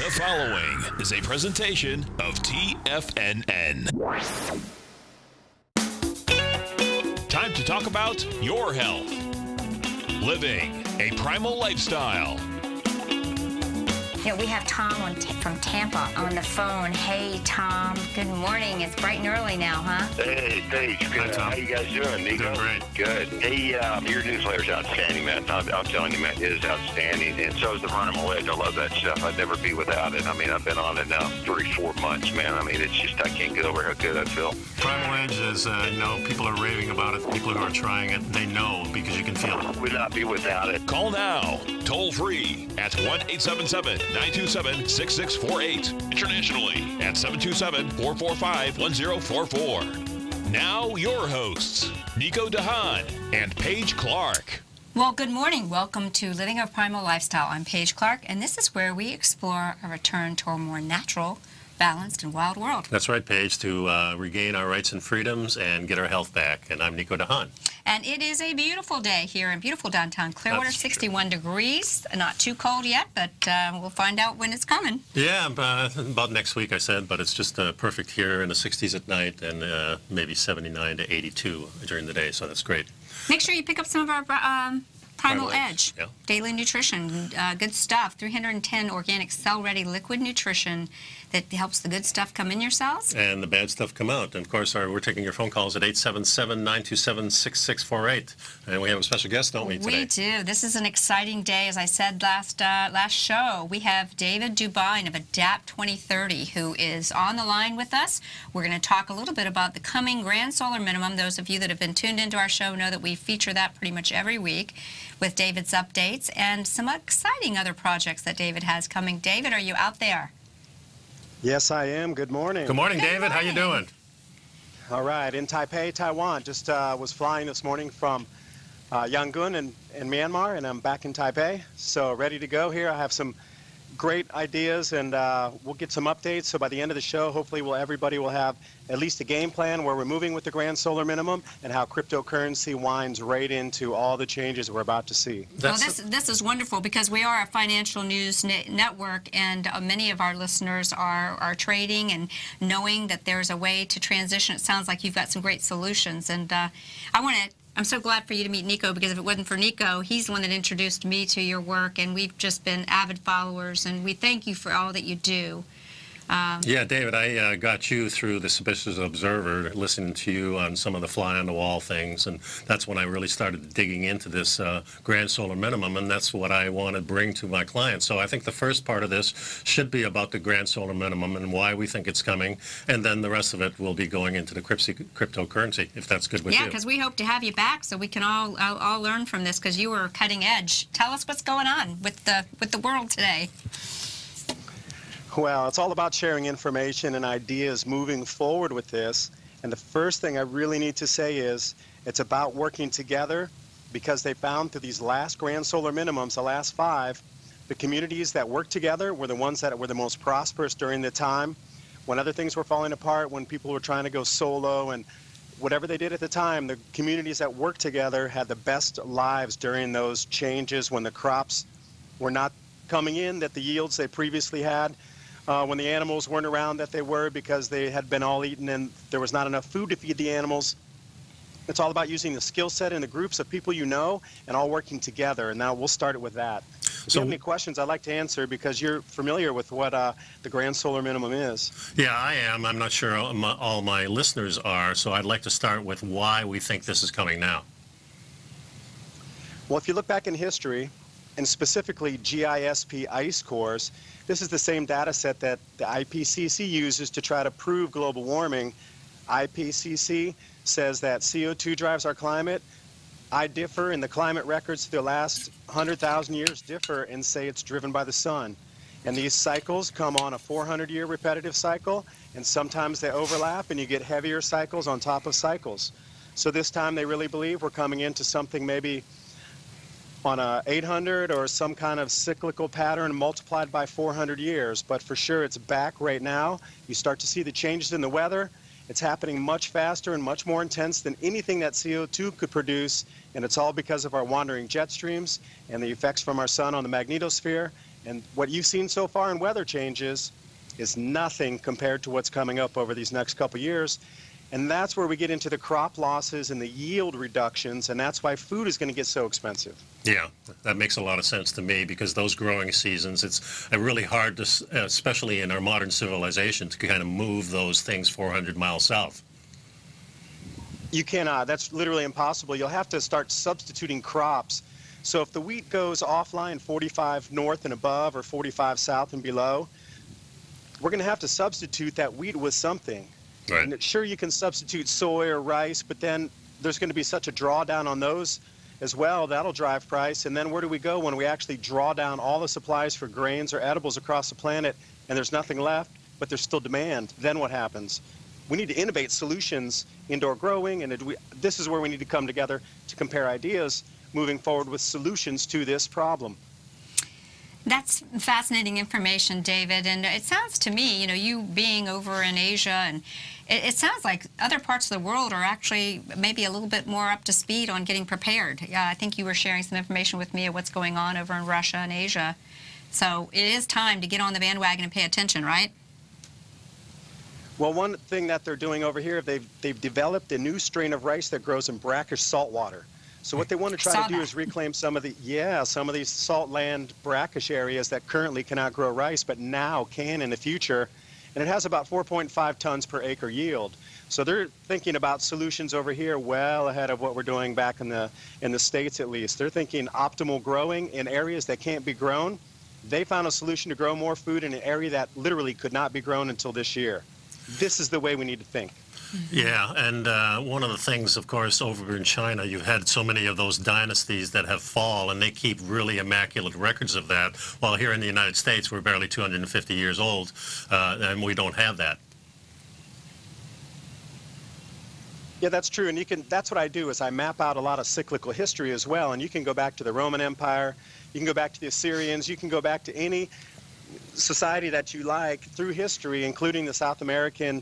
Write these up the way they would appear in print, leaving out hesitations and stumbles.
The following is a presentation of TFNN. Time to talk about your health. Living a primal lifestyle. You know, we have Tom from Tampa on the phone. Hey, Tom. Good morning. It's bright and early now, huh? Hey, Paige. Good. Hi, Tom. How you guys doing, Nico? Doing great. Good. Hey, your newsletter's outstanding, man. I'm telling you, man, it is outstanding. And so is the Primal Edge. I love that stuff. I'd never be without it. I mean, I've been on it now 3-4 months, man. I mean, it's just, I can't get over how good I feel. Primal Edge is, people are raving about it. People who are trying it, they know because you can feel it. Would not be without it. Call now, toll free at 1-877-927-6648. Internationally at 727-445-1044. Now your hosts, Nico de Haan and Paige Clarke. Well, good morning. Welcome to Living a Primal Lifestyle. I'm Paige Clarke, and this is where we explore a return to a more natural, balanced, and wild world. That's right, Paige, to regain our rights and freedoms and get our health back. And I'm Nico de Haan. And it is a beautiful day here in beautiful downtown Clearwater, That's 61 degrees. Not too cold yet, but we'll find out when it's coming. Yeah, about next week, I said, but it's just perfect here in the 60s at night and maybe 79 to 82 during the day, so that's great. Make sure you pick up some of our Primal Edge. Yeah. Daily nutrition, good stuff. 310 organic cell-ready liquid nutrition that helps the good stuff come in your cells. And the bad stuff come out. And, of course, we're taking your phone calls at 877-927-6648. And we have a special guest, don't we, today? We do. This is an exciting day. As I said last show, we have David Dubine of Adapt 2030 who is on the line with us. We're going to talk a little bit about the coming Grand Solar Minimum. Those of you that have been tuned into our show know that we feature that pretty much every week with David's updates and some exciting other projects that David has coming. David, are you out there? Yes, I am. Good morning. Good morning, David. How you doing? All right. In Taipei, Taiwan. Just was flying this morning from Yangon in Myanmar, and I'm back in Taipei. So ready to go here. I have some great ideas, and we'll get some updates. So by the end of the show, hopefully everybody will have at least a game plan where we're moving with the Grand Solar Minimum and how cryptocurrency winds right into all the changes we're about to see. Well, this is wonderful because we are a financial news network, and many of our listeners are trading and knowing that there's a way to transition. It sounds like you've got some great solutions, and I'm so glad for you to meet Nico, because if it wasn't for Nico, he's the one that introduced me to your work, and we've just been avid followers, and we thank you for all that you do. Yeah, David, I got you through the Suspicious Observer, listening to you on some of the fly-on-the-wall things, and that's when I really started digging into this Grand Solar Minimum, and that's what I want to bring to my clients. So I think the first part of this should be about the Grand Solar Minimum and why we think it's coming, and then the rest of it will be going into the cryptocurrency, if that's good with you. Yeah, because we hope to have you back so we can all learn from this, because you were cutting edge. Tell us what's going on with the world today. Well, it's all about sharing information and ideas moving forward with this. And the first thing I really need to say is it's about working together, because they found through these last Grand Solar Minimums, the last 5, the communities that worked together were the ones that were the most prosperous during the time when other things were falling apart, when people were trying to go solo, and whatever they did at the time, the communities that worked together had the best lives during those changes when the crops were not coming in, that the yields they previously had. When the animals weren't around that they were, because they had been all eaten and there was not enough food to feed the animals. It's all about using the skill set in the groups of people you know and all working together, and now we'll start it with that. If you have any questions, I'd like to answer, because you're familiar with what the Grand Solar Minimum is. Yeah, I am. I'm not sure all my listeners are, so I'd like to start with why we think this is coming now. Well, if you look back in history, and specifically GISP ice cores, this is the same data set that the IPCC uses to try to prove global warming. IPCC says that CO2 drives our climate. I differ, in the climate records for the last 100,000 years differ and say it's driven by the sun. And these cycles come on a 400-year repetitive cycle, and sometimes they overlap and you get heavier cycles on top of cycles. So this time they really believe we're coming into something maybe on a 800 or some kind of cyclical pattern multiplied by 400 years. But for sure, it's back right now. You start to see the changes in the weather. It's happening much faster and much more intense than anything that CO2 could produce, and it's all because of our wandering jet streams and the effects from our sun on the magnetosphere And what you've seen so far in weather changes is nothing compared to what's coming up over these next couple years. And that's where we get into the crop losses and the yield reductions, and that's why food is going to get so expensive. Yeah, that makes a lot of sense to me, because those growing seasons, it's really hard to, especially in our modern civilization, to kind of move those things 400 miles south. You cannot. That's literally impossible. You'll have to start substituting crops. So if the wheat goes offline 45 north and above or 45 south and below, we're going to have to substitute that wheat with something. Right. And sure, you can substitute soy or rice, but then there's going to be such a drawdown on those as well. That'll drive price. And then where do we go when we actually draw down all the supplies for grains or edibles across the planet and there's nothing left, but there's still demand? Then what happens? We need to innovate solutions, indoor growing, and this is where we need to come together to compare ideas moving forward with solutions to this problem. That's fascinating information, David. And it sounds to me, you know, you being over in Asia, and it sounds like other parts of the world are actually maybe a little bit more up to speed on getting prepared. Yeah, I think you were sharing some information with me of what's going on over in Russia and Asia. So it is time to get on the bandwagon and pay attention, right? Well, one thing that they're doing over here, they've developed a new strain of rice that grows in brackish saltwater. So what they want to try to do is reclaim some of these salt land brackish areas that currently cannot grow rice, but now can in the future. And it has about 4.5 tons per acre yield. So they're thinking about solutions over here well ahead of what we're doing back in the States, at least. They're thinking optimal growing in areas that can't be grown. They found a solution to grow more food in an area that literally could not be grown until this year. This is the way we need to think. Yeah, and one of the things, of course, over in China, you've had so many of those dynasties that have fallen, and they keep really immaculate records of that, while here in the United States, we're barely 250 years old, and we don't have that. Yeah, that's true, and that's what I do, is I map out a lot of cyclical history as well, and you can go back to the Roman Empire, you can go back to the Assyrians, you can go back to any society that you like through history, including the South American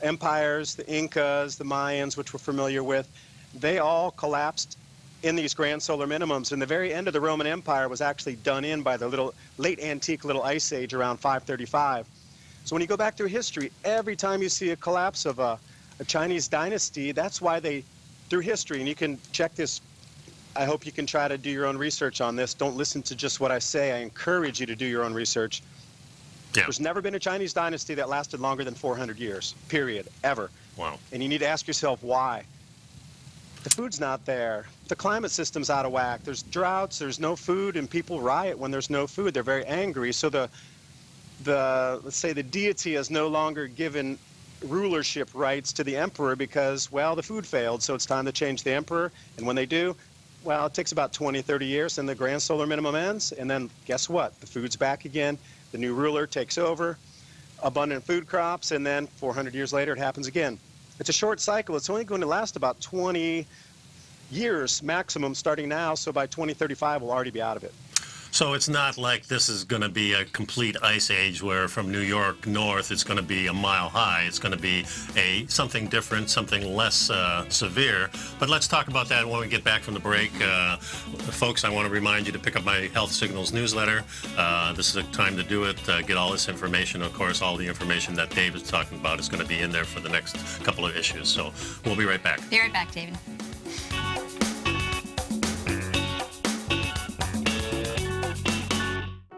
empires, the Incas, the Mayans, which we're familiar with. They all collapsed in these grand solar minimums, and the very end of the Roman Empire was actually done in by the late antique little ice age around 535. So when you go back through history, every time you see a collapse of a Chinese dynasty, that's why through history, and you can check this, I hope you can try to do your own research on this. Don't listen to just what I say. I encourage you to do your own research. Yeah. There's never been a Chinese dynasty that lasted longer than 400 years, period, ever. Wow. And you need to ask yourself why. The food's not there. The climate system's out of whack. There's droughts, there's no food, and people riot when there's no food. They're very angry. So let's say the deity has no longer given rulership rights to the emperor because, well, the food failed, so it's time to change the emperor. And when they do, well, it takes about 20, 30 years, and the grand solar minimum ends, and then guess what? The food's back again. The new ruler takes over, abundant food crops, and then 400 years later, it happens again. It's a short cycle. It's only going to last about 20 years maximum starting now, so by 2035, we'll already be out of it. So it's not like this is going to be a complete ice age where from New York north it's going to be a mile high. It's going to be something different, something less severe. But let's talk about that when we get back from the break. Folks, I want to remind you to pick up my Health Signals newsletter. This is a time to do it. Get all this information. Of course, all the information that Dave is talking about is going to be in there for the next couple of issues. So we'll be right back. Be right back, David.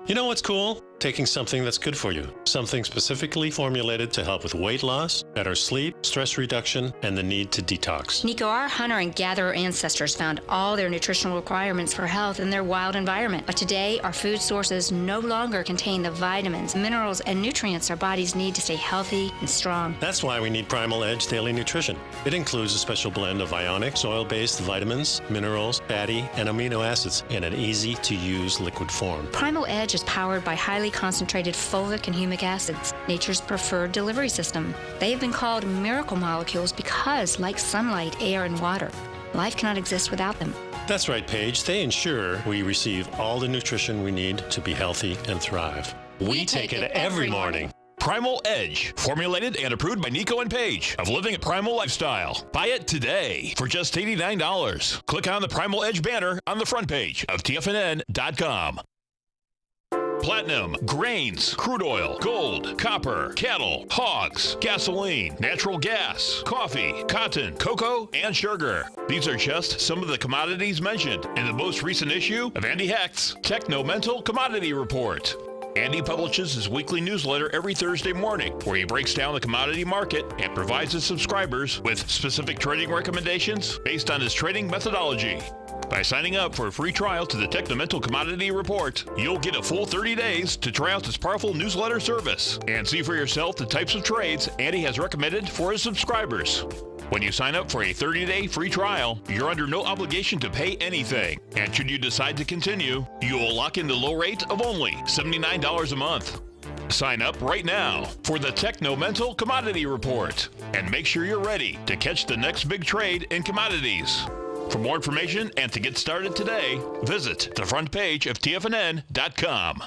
You know what's cool? Taking something that's good for you. Something specifically formulated to help with weight loss, better sleep, stress reduction, and the need to detox. Nico, our hunter and gatherer ancestors found all their nutritional requirements for health in their wild environment. But today, our food sources no longer contain the vitamins, minerals, and nutrients our bodies need to stay healthy and strong. That's why we need Primal Edge Daily Nutrition. It includes a special blend of ionic, soil-based vitamins, minerals, fatty, and amino acids in an easy-to-use liquid form. Primal Edge is powered by highly concentrated fulvic and humic acids, nature's preferred delivery system. They have been called miracle molecules because, like sunlight, air, and water, life cannot exist without them. That's right, Paige. They ensure we receive all the nutrition we need to be healthy and thrive. We take it every morning. Primal Edge, formulated and approved by Nico and Paige of Living a Primal Lifestyle. Buy it today for just $89. Click on the Primal Edge banner on the front page of TFNN.com. platinum, grains, crude oil, gold, copper, cattle, hogs, gasoline, natural gas, coffee, cotton, cocoa, and sugar. These are just some of the commodities mentioned in the most recent issue of Andy Hecht's Techno-Mental Commodity Report. Andy publishes his weekly newsletter every Thursday morning, where he breaks down the commodity market and provides his subscribers with specific trading recommendations based on his trading methodology. By signing up for a free trial to the Techno-Mental Commodity Report, you'll get a full 30 days to try out this powerful newsletter service and see for yourself the types of trades Andy has recommended for his subscribers. When you sign up for a 30-day free trial, you're under no obligation to pay anything. And should you decide to continue, you will lock in the low rate of only $79 a month. Sign up right now for the Techno-Mental Commodity Report and make sure you're ready to catch the next big trade in commodities. For more information and to get started today, visit the front page of TFNN.com.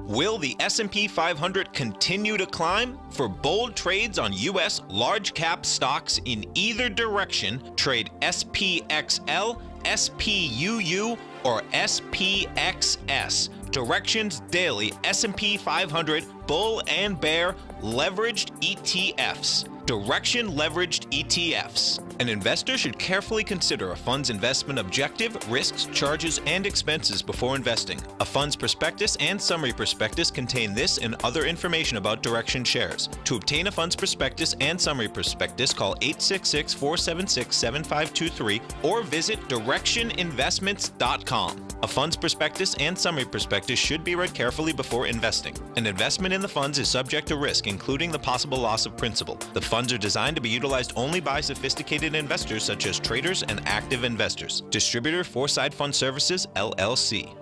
Will the S&P 500 continue to climb? For bold trades on U.S. large-cap stocks in either direction, trade SPXL, SPUU, or SPXS. Directions Daily S&P 500 Bull and Bear Leveraged ETFs. Direction Leveraged ETFs. An investor should carefully consider a fund's investment objective, risks, charges, and expenses before investing. A fund's prospectus and summary prospectus contain this and other information about Direction shares. To obtain a fund's prospectus and summary prospectus, call 866-476-7523 or visit directioninvestments.com. A fund's prospectus and summary prospectus should be read carefully before investing. An investment in the funds is subject to risk, including the possible loss of principal. The funds are designed to be utilized only by sophisticated investors such as traders and active investors. Distributor Foreside Fund Services, LLC.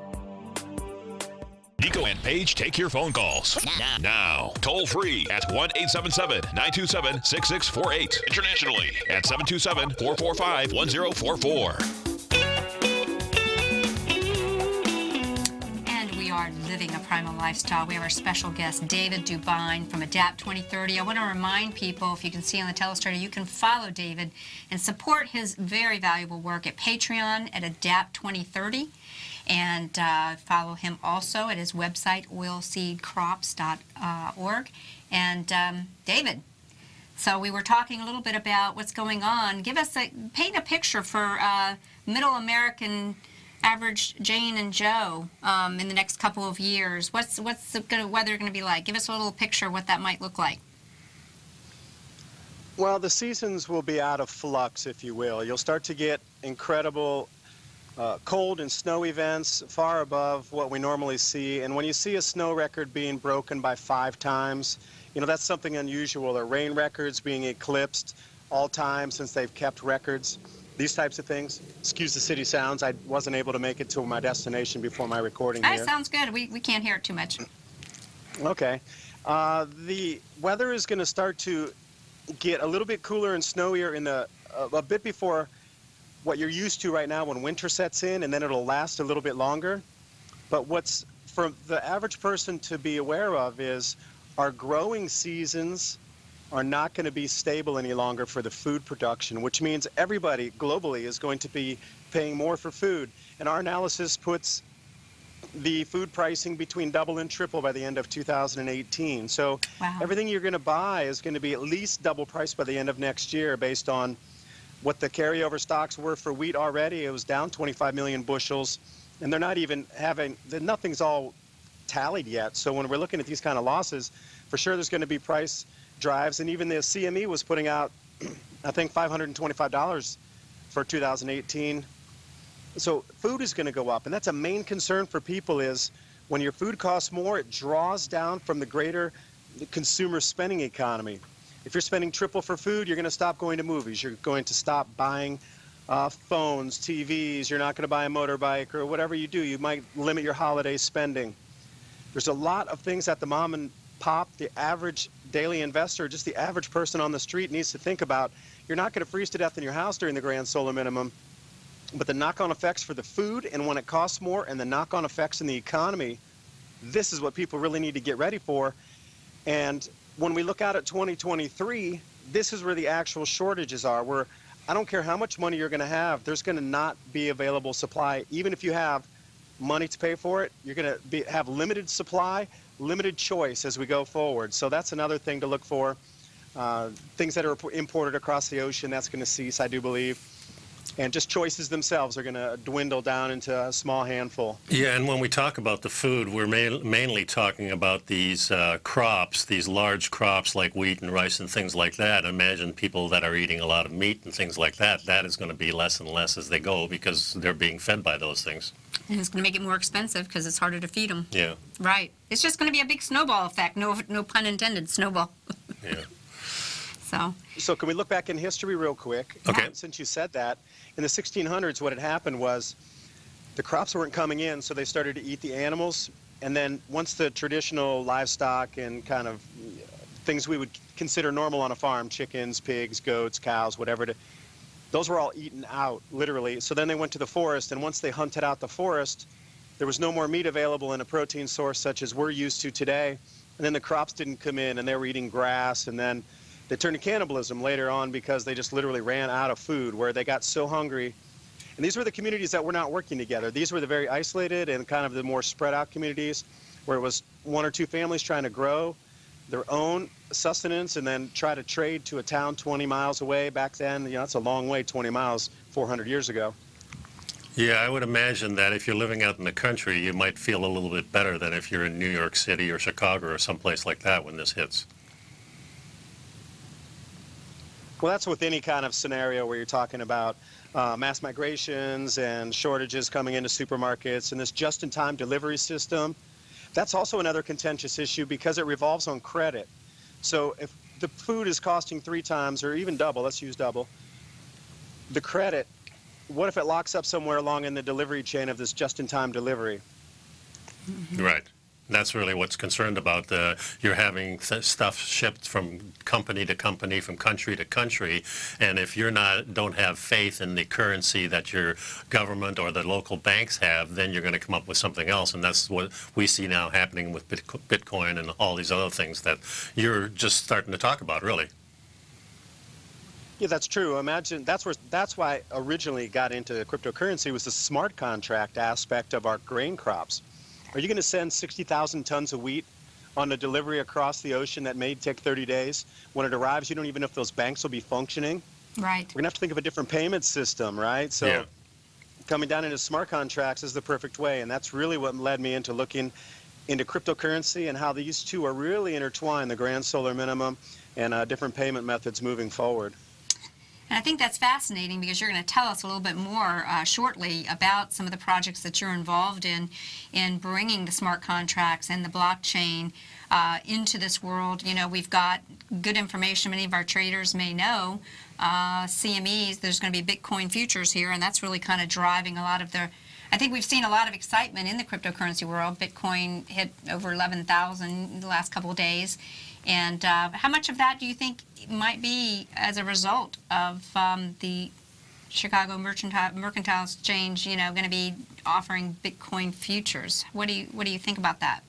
Nico and Paige take your phone calls now. Toll free at 1-877-927-6648. Internationally at 727-445-1044. Living a Primal Lifestyle. We have our special guest, David Dubine from Adapt 2030. I want to remind people, if you can see on the telestrator, you can follow David and support his very valuable work at Patreon at Adapt 2030. And follow him also at his website, oilseedcrops.org. And David, so we were talking a little bit about what's going on. Paint a picture for middle American average Jane and Joe in the next couple of years. What's the weather going to be like? Give us a little picture of what that might look like. Well, the seasons will be out of flux, if you will. You'll start to get incredible cold and snow events far above what we normally see. And when you see a snow record being broken by 5 times, you know, that's something unusual. Or rain records being eclipsed all time since they've kept records. These types of things. Excuse the city sounds. I wasn't able to make it to my destination before my recording here. That sounds good. We can't hear it too much. Okay. The weather is going to start to get a little bit cooler and snowier in a bit before what you're used to right now when winter sets in, and then it'll last a little bit longer. But what's for the average person to be aware of is our growing seasons are not going to be stable any longer for the food production, which means everybody globally is going to be paying more for food. And our analysis puts the food pricing between double and triple by the end of 2018. So everything you're going to buy is going to be at least double price by the end of next year based on what the carryover stocks were for wheat already. It was down 25 million bushels, and they're not even having, nothing's all tallied yet. So when we're looking at these kind of losses, for sure there's going to be price drives, and even the CME was putting out, I think, $525 for 2018. So food is going to go up, and that's a main concern for people is when your food costs more, it draws down from the greater consumer spending economy. If you're spending triple for food, you're going to stop going to movies. You're going to stop buying phones, TVs. You're not going to buy a motorbike or whatever you do. You might limit your holiday spending. There's a lot of things that the mom and pop, the average daily investor, just the average person on the street needs to think about. You're not going to freeze to death in your house during the grand solar minimum, but the knock-on effects for the food and when it costs more and the knock-on effects in the economy, this is what people really need to get ready for. And when we look out at 2023, this is where the actual shortages are, where I don't care how much money you're going to have, there's going to not be available supply, even if you have money to pay for it. You're going to have limited supply, limited choice as we go forward. So that's another thing to look for. Things that are imported across the ocean, that's going to cease, I do believe. And just choices themselves are going to dwindle down into a small handful. Yeah, and when we talk about the food, we're mainly talking about these crops, these large crops like wheat and rice and things like that. Imagine people that are eating a lot of meat and things like that. That is going to be less and less as they go because they're being fed by those things. And it's going to make it more expensive because it's harder to feed them. Yeah. Right. It's just going to be a big snowball effect. No pun intended, snowball. Yeah. So can we look back in history real quick? Okay. Since you said that, in the 1600s, what had happened was the crops weren't coming in, so they started to eat the animals. And then once the traditional livestock and kind of things we would consider normal on a farm, chickens, pigs, goats, cows, whatever, those were all eaten out, literally. So then they went to the forest, and once they hunted out the forest, there was no more meat available in a protein source such as we're used to today. And then the crops didn't come in, and they were eating grass, and then they turned to cannibalism later on because they just literally ran out of food, where they got so hungry. And these were the communities that were not working together. These were the very isolated and kind of the more spread out communities where it was one or two families trying to grow their own sustenance and then try to trade to a town 20 miles away. Back then, you know, that's a long way, 20 miles, 400 years ago. Yeah, I would imagine that if you're living out in the country, you might feel a little bit better than if you're in New York City or Chicago or someplace like that when this hits. Well, that's with any kind of scenario where you're talking about mass migrations and shortages coming into supermarkets and this just-in-time delivery system. That's also another contentious issue because it revolves on credit. So if the food is costing 3 times or even double, let's use double, the credit, what if it locks up somewhere along in the delivery chain of this just-in-time delivery? Right. That's really what's concerned about. You're having stuff shipped from company to company, from country to country, and if you're don't have faith in the currency that your government or the local banks have, then you're going to come up with something else, and that's what we see now happening with Bitcoin and all these other things that you're just starting to talk about, really. Yeah, that's true. Imagine that's why I originally got into cryptocurrency was the smart contract aspect of our grain crops. Are you going to send 60,000 tons of wheat on a delivery across the ocean that may take 30 days? When it arrives, you don't even know if those banks will be functioning. Right. We're going to have to think of a different payment system, right? So yeah. Coming down into smart contracts is the perfect way, and that's really what led me into looking into cryptocurrency and how these two are really intertwined, the grand solar minimum and different payment methods moving forward. And I think that's fascinating because you're going to tell us a little bit more shortly about some of the projects that you're involved in bringing the smart contracts and the blockchain into this world. You know, we've got good information many of our traders may know. CMEs, there's going to be Bitcoin futures here, and that's really kind of driving a lot of their... I think we've seen a lot of excitement in the cryptocurrency world. Bitcoin hit over 11,000 in the last couple of days. And how much of that do you think might be as a result of the Chicago Mercantile Exchange, you know, going to be offering Bitcoin futures? What do you think about that?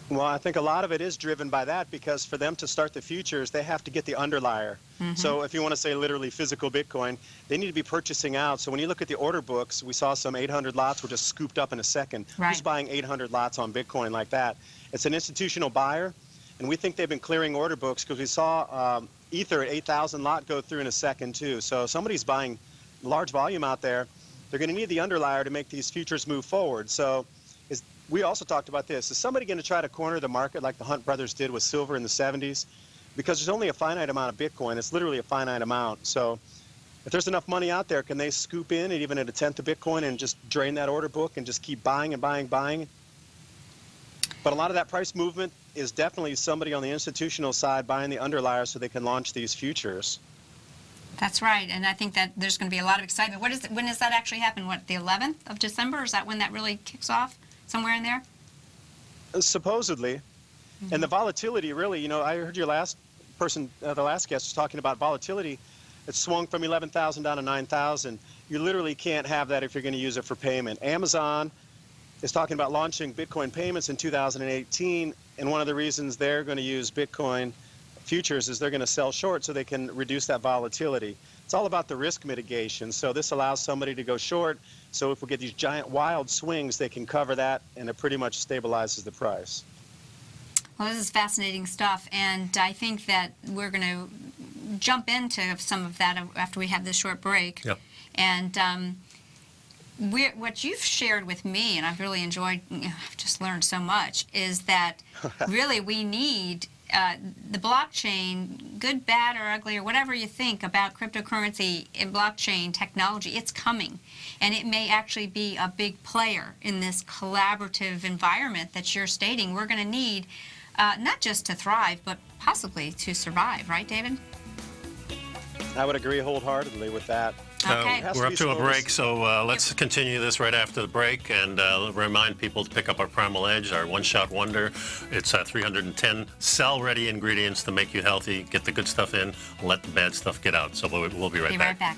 Well, I think a lot of it is driven by that because for them to start the futures, they have to get the underlier. Mm-hmm. So if you want to say literally physical Bitcoin, they need to be purchasing out. So when you look at the order books, we saw some 800 lots were just scooped up in a second. Right. Who's buying 800 lots on Bitcoin like that? It's an institutional buyer. And we think they've been clearing order books because we saw Ether at 8,000 lot go through in a second, too. So if somebody's buying large volume out there, they're going to need the underlier to make these futures move forward. So we also talked about this. Is somebody going to try to corner the market like the Hunt brothers did with silver in the 70s? Because there's only a finite amount of Bitcoin. It's literally a finite amount. So if there's enough money out there, can they scoop in and even at a tenth of Bitcoin and just drain that order book and just keep buying and buying and buying? But a lot of that price movement is definitely somebody on the institutional side buying the underlier so they can launch these futures. That's right, and I think that there's going to be a lot of excitement. When does that actually happen? What, the 11th of December? Is that when that really kicks off? Somewhere in there? Supposedly. Mm-hmm. And the volatility really, you know, I heard your last person, the last guest was talking about volatility. It swung from 11,000 down to 9,000. You literally can't have that if you're going to use it for payment. Amazon is talking about launching Bitcoin payments in 2018, and one of the reasons they're going to use Bitcoin futures is they're going to sell short so they can reduce that volatility. It's all about the risk mitigation. So this allows somebody to go short. So if we get these giant wild swings, they can cover that, and it pretty much stabilizes the price. Well, this is fascinating stuff, and I think that we're going to jump into some of that after we have this short break. Yep. And what you've shared with me, and I've really enjoyed, I've just learned so much, is that really we need the blockchain, good, bad, or ugly, or whatever you think about cryptocurrency and blockchain technology. It's coming, and it may actually be a big player in this collaborative environment that you're stating. We're going to need not just to thrive, but possibly to survive, right, David? I would agree wholeheartedly with that. Okay. We're up to a break, so let's continue this right after the break, and remind people to pick up our Primal Edge, our one-shot wonder. It's 310 cell-ready ingredients to make you healthy. Get the good stuff in, let the bad stuff get out. So we'll be right back. Be right back.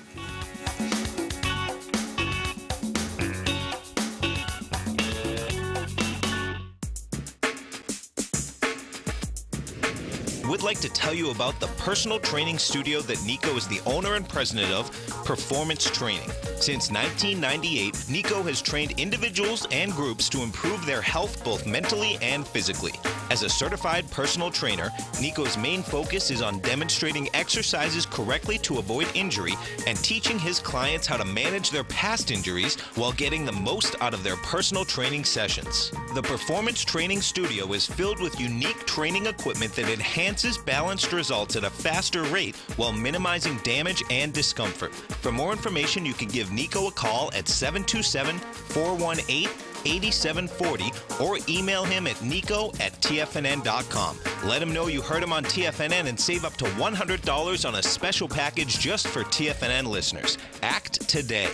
Would like to tell you about the personal training studio that Nico is the owner and president of, Performance Training. Since 1998, Nico has trained individuals and groups to improve their health both mentally and physically. As a certified personal trainer, Nico's main focus is on demonstrating exercises correctly to avoid injury and teaching his clients how to manage their past injuries while getting the most out of their personal training sessions. The Performance Training Studio is filled with unique training equipment that enhances balanced results at a faster rate while minimizing damage and discomfort. For more information, you can give Nico a call at 727-418-8740 or email him at nico@tfnn.com. Let him know you heard him on TFNN and save up to $100 on a special package just for TFNN listeners. Act today.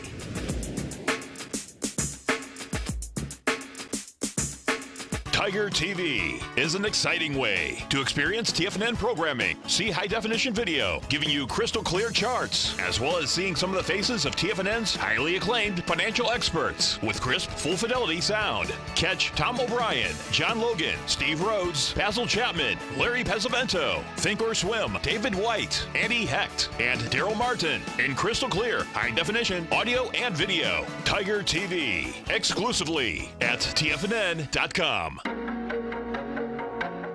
Tiger TV is an exciting way to experience TFNN programming. See high-definition video, giving you crystal clear charts, as well as seeing some of the faces of TFNN's highly acclaimed financial experts with crisp, full-fidelity sound. Catch Tom O'Brien, John Logan, Steve Rhodes, Basil Chapman, Larry Pesavento, Think or Swim, David White, Andy Hecht, and Daryl Martin in crystal clear, high-definition audio and video. Tiger TV, exclusively at TFNN.com.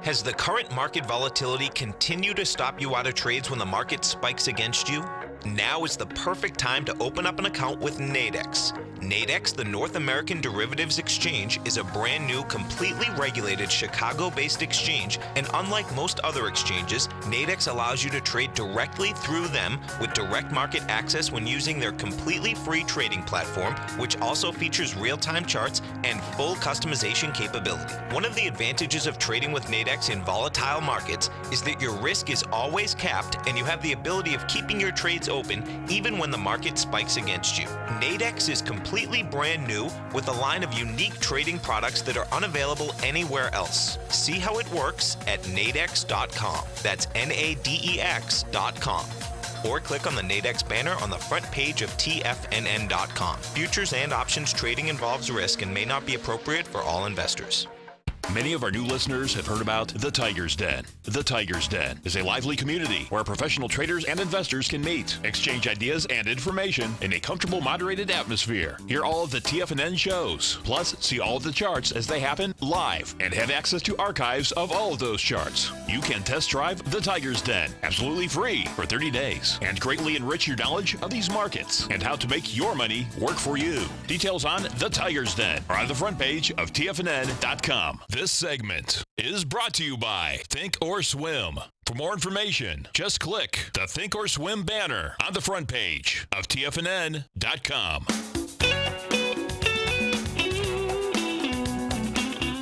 Has the current market volatility continued to stop you out of trades when the market spikes against you? Now is the perfect time to open up an account with Nadex. Nadex, the North American Derivatives Exchange, is a brand new, completely regulated Chicago-based exchange, and unlike most other exchanges, Nadex allows you to trade directly through them with direct market access when using their completely free trading platform, which also features real-time charts and full customization capability. One of the advantages of trading with Nadex in volatile markets is that your risk is always capped and you have the ability of keeping your trades open even when the market spikes against you. Nadex is completely brand new with a line of unique trading products that are unavailable anywhere else. See how it works at nadex.com. That's NADEX.com. Or click on the Nadex banner on the front page of TFNN.com. Futures and options trading involves risk and may not be appropriate for all investors. Many of our new listeners have heard about The Tiger's Den. The Tiger's Den is a lively community where professional traders and investors can meet, exchange ideas and information in a comfortable, moderated atmosphere. Hear all of the TFNN shows, plus see all of the charts as they happen live and have access to archives of all of those charts. You can test drive The Tiger's Den absolutely free for 30 days and greatly enrich your knowledge of these markets and how to make your money work for you. Details on The Tiger's Den are on the front page of TFNN.com. This segment is brought to you by Think or Swim. For more information, just click the Think or Swim banner on the front page of TFNN.com.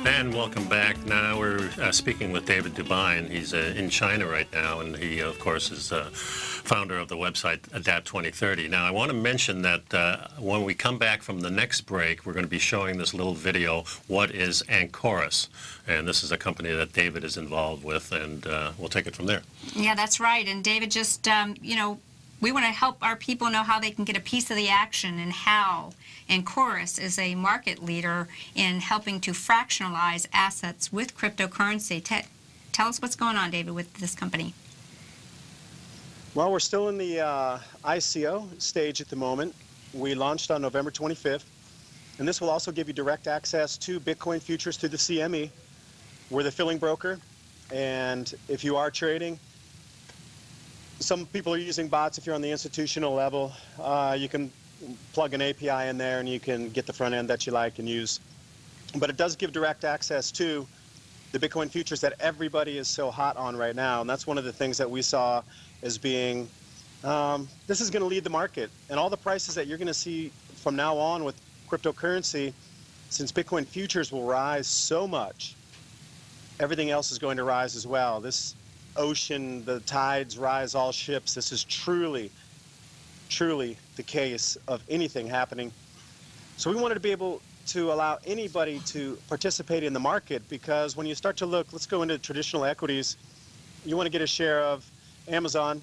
And welcome back. Now we're speaking with David Dubine. He's in China right now, and he, of course, is founder of the website Adapt 2030. Now, I want to mention that when we come back from the next break, we're going to be showing this little video, What is Ancoris? And this is a company that David is involved with, and we'll take it from there. Yeah, that's right. And David, just, you know, we want to help our people know how they can get a piece of the action and how. And Chorus is a market leader in helping to fractionalize assets with cryptocurrency. Tell us what's going on, David, with this company. Well, we're still in the ICO stage at the moment. We launched on November 25th, and this will also give you direct access to Bitcoin futures through the CME. We're the filling broker, and if you are trading, some people are using bots. If you're on the institutional level, you can plug an API in there and you can get the front end that you like and use. But it does give direct access to the Bitcoin futures that everybody is so hot on right now, and that's one of the things that we saw as being, this is going to lead the market. And all the prices that you're going to see from now on with cryptocurrency, since Bitcoin futures will rise so much, everything else is going to rise as well. This ocean, the tides rise all ships. This is truly, truly the case of anything happening. So we wanted to be able to allow anybody to participate in the market, because when you start to look, let's go into traditional equities, you want to get a share of Amazon,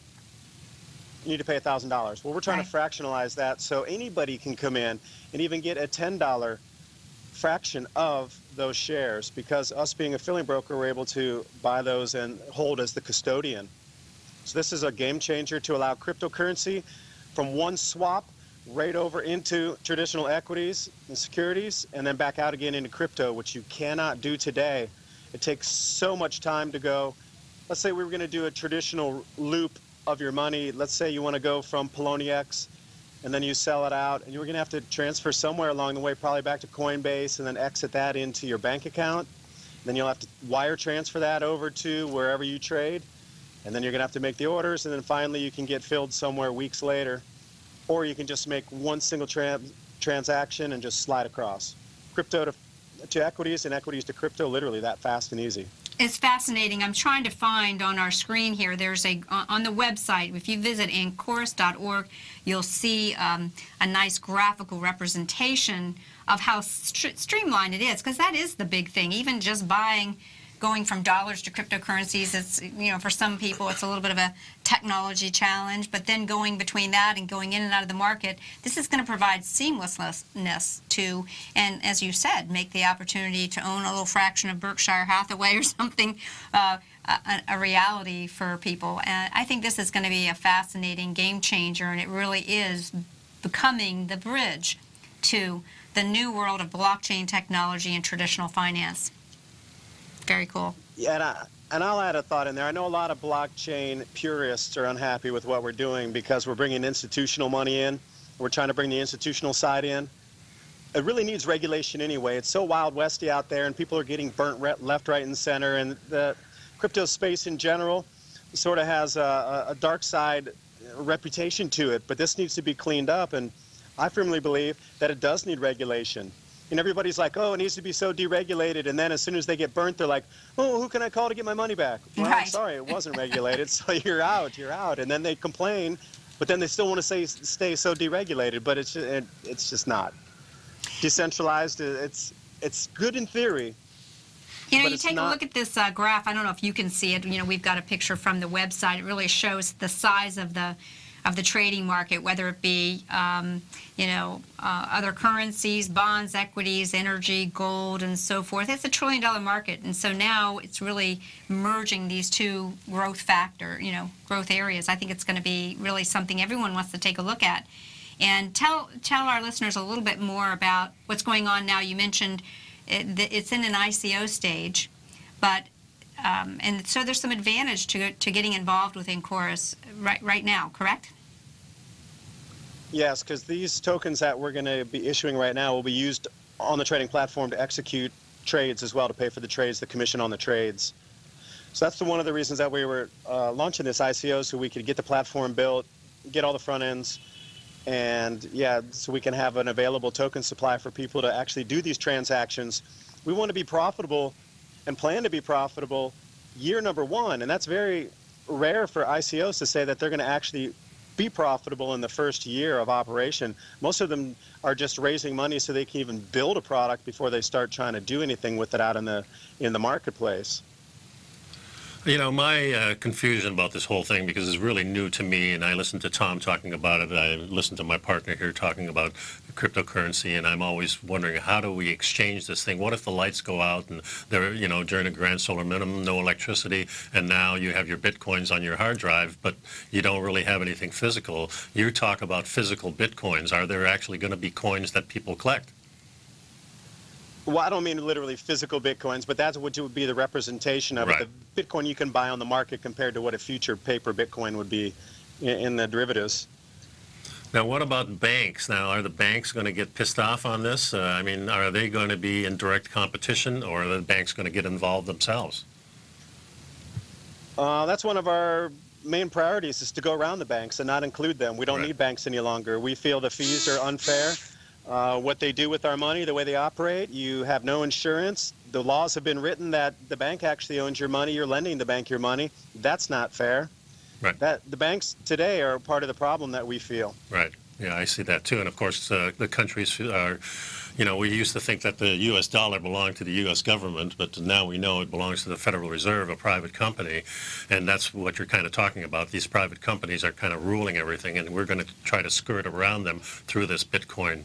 you need to pay $1,000. Well, we're trying to fractionalize that so anybody can come in and even get a $10 fraction of those shares, because us being a filling broker, we're able to buy those and hold as the custodian. So this is a game changer to allow cryptocurrency from one swap right over into traditional equities and securities, and then back out again into crypto, which you cannot do today. It takes so much time to go. Let's say we were going to do a traditional loop of your money. Let's say you want to go from Poloniex, and then you sell it out, and you're going to have to transfer somewhere along the way, probably back to Coinbase, and then exit that into your bank account. Then you'll have to wire transfer that over to wherever you trade, and then you're going to have to make the orders, and then finally you can get filled somewhere weeks later. Or you can just make one single transaction and just slide across. Crypto to equities and equities to crypto, literally that fast and easy. It's fascinating. I'm trying to find on our screen here, there's on the website, if you visit ancoris.org, you'll see a nice graphical representation of how streamlined it is, because that is the big thing. Even just going from dollars to cryptocurrencies, it's, you know, for some people it's a little bit of a technology challenge, but then going between that and going in and out of the market, this is going to provide seamlessness to, and as you said, make the opportunity to own a little fraction of Berkshire Hathaway or something a reality for people. And I think this is going to be a fascinating game changer, and it really is becoming the bridge to the new world of blockchain technology and traditional finance. Very cool. Yeah, and I'll add a thought in there. I know a lot of blockchain purists are unhappy with what we're doing because we're bringing institutional money in. We're trying to bring the institutional side in. It really needs regulation anyway. It's so wild westy out there, and people are getting burnt left, right, and center. And the crypto space in general sort of has a dark side reputation to it. But this needs to be cleaned up, and I firmly believe that it does need regulation. And everybody's like, oh, it needs to be so deregulated. And then as soon as they get burnt, they're like, oh, who can I call to get my money back? Well, right. I'm sorry, it wasn't regulated, so you're out. And then they complain, but then they still want to stay so deregulated. But it's just not. Decentralized, it's good in theory. You know, you take a look at this graph. I don't know if you can see it. You know, we've got a picture from the website. It really shows the size of the trading market, whether it be, other currencies, bonds, equities, energy, gold, and so forth. It's $1 trillion market, and so now it's really merging these two growth areas. I think it's going to be really something everyone wants to take a look at. And tell our listeners a little bit more about what's going on now. You mentioned it's in an ICO stage, but and so there's some advantage to getting involved with Ancoris right now, correct? Yes, because these tokens that we're going to be issuing right now will be used on the trading platform to execute trades as well, to pay for the trades, the commission on the trades. So that's one of the reasons that we were launching this ICO, so we could get the platform built, get all the front ends, and so we can have an available token supply for people to actually do these transactions. We want to be profitable and plan to be profitable year number one, and that's very rare for ICOs to say that they're going to actually be profitable in the first year of operation. Most of them are just raising money so they can even build a product before they start trying to do anything with it out in the marketplace. You know, my confusion about this whole thing, because it's really new to me, and I listened to Tom talking about it, I listened to my partner here talking about cryptocurrency, and I'm always wondering, how do we exchange this thing? What if the lights go out and there, you know, during a grand solar minimum, no electricity, and now you have your bitcoins on your hard drive, but you don't really have anything physical? You talk about physical bitcoins. Are there actually going to be coins that people collect? Well, I don't mean literally physical bitcoins, but that's what would be the representation of Right. it. The Bitcoin you can buy on the market compared to what a future paper Bitcoin would be in the derivatives. Now, what about banks? Now, are the banks going to get pissed off on this? I mean, are they going to be in direct competition, or are the banks going to get involved themselves? That's one of our main priorities, is to go around the banks and not include them. We don't Right. need banks any longer. We feel the fees are unfair. What they do with our money, the way they operate, you have no insurance. The laws have been written that the bank actually owns your money. You're lending the bank your money. That's not fair. Right. The banks today are part of the problem that we feel. Right. Yeah, I see that too. And of course, the countries are, you know, we used to think that the U.S. dollar belonged to the U.S. government, but now we know it belongs to the Federal Reserve, a private company. And that's what you're kind of talking about. These private companies are kind of ruling everything, and we're going to try to skirt around them through this Bitcoin.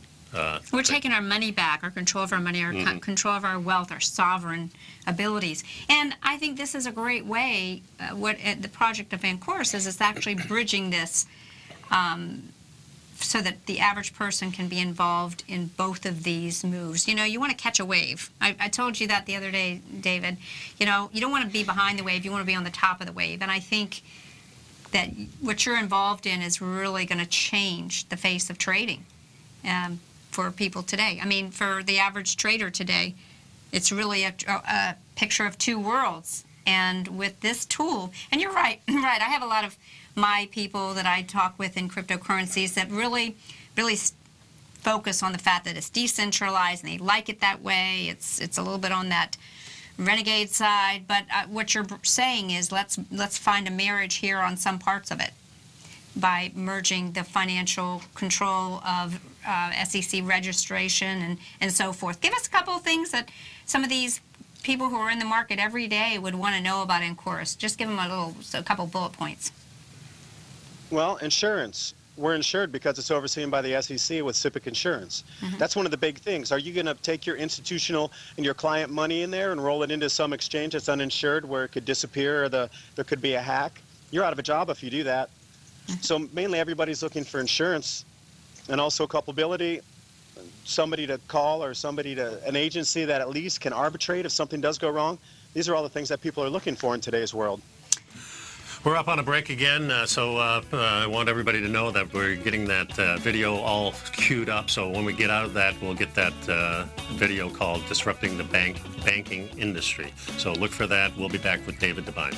We're taking our money back, our control of our money, our control of our wealth, our sovereign abilities. And I think this is a great way, what the project of Van Course is actually bridging this so that the average person can be involved in both of these moves. You know, you want to catch a wave. I told you that the other day, David. You know, you don't want to be behind the wave, you want to be on the top of the wave. And I think that what you're involved in is really going to change the face of trading. For people today. I mean, for the average trader today, it's really a picture of two worlds. And with this tool, and you're right, right, I have a lot of my people that I talk with in cryptocurrencies that really focus on the fact that it's decentralized and they like it that way. It's a little bit on that renegade side, but what you're saying is let's find a marriage here on some parts of it by merging the financial control of SEC registration and so forth. Give us a couple of things that some of these people who are in the market every day would want to know about Encourse. Just give them a couple bullet points. Well, insurance. We're insured because it's overseen by the SEC with SIPC insurance. That's one of the big things. Are you going to take your institutional and your client money in there and roll it into some exchange that's uninsured where it could disappear or there could be a hack? You're out of a job if you do that. So mainly everybody's looking for insurance and also culpability, somebody to call or an agency that at least can arbitrate if something does go wrong. These are all the things that people are looking for in today's world. We're up on a break again, so I want everybody to know that we're getting that video all queued up. So when we get out of that, we'll get that video called Disrupting the Banking Industry. So look for that. We'll be back with David de Haan.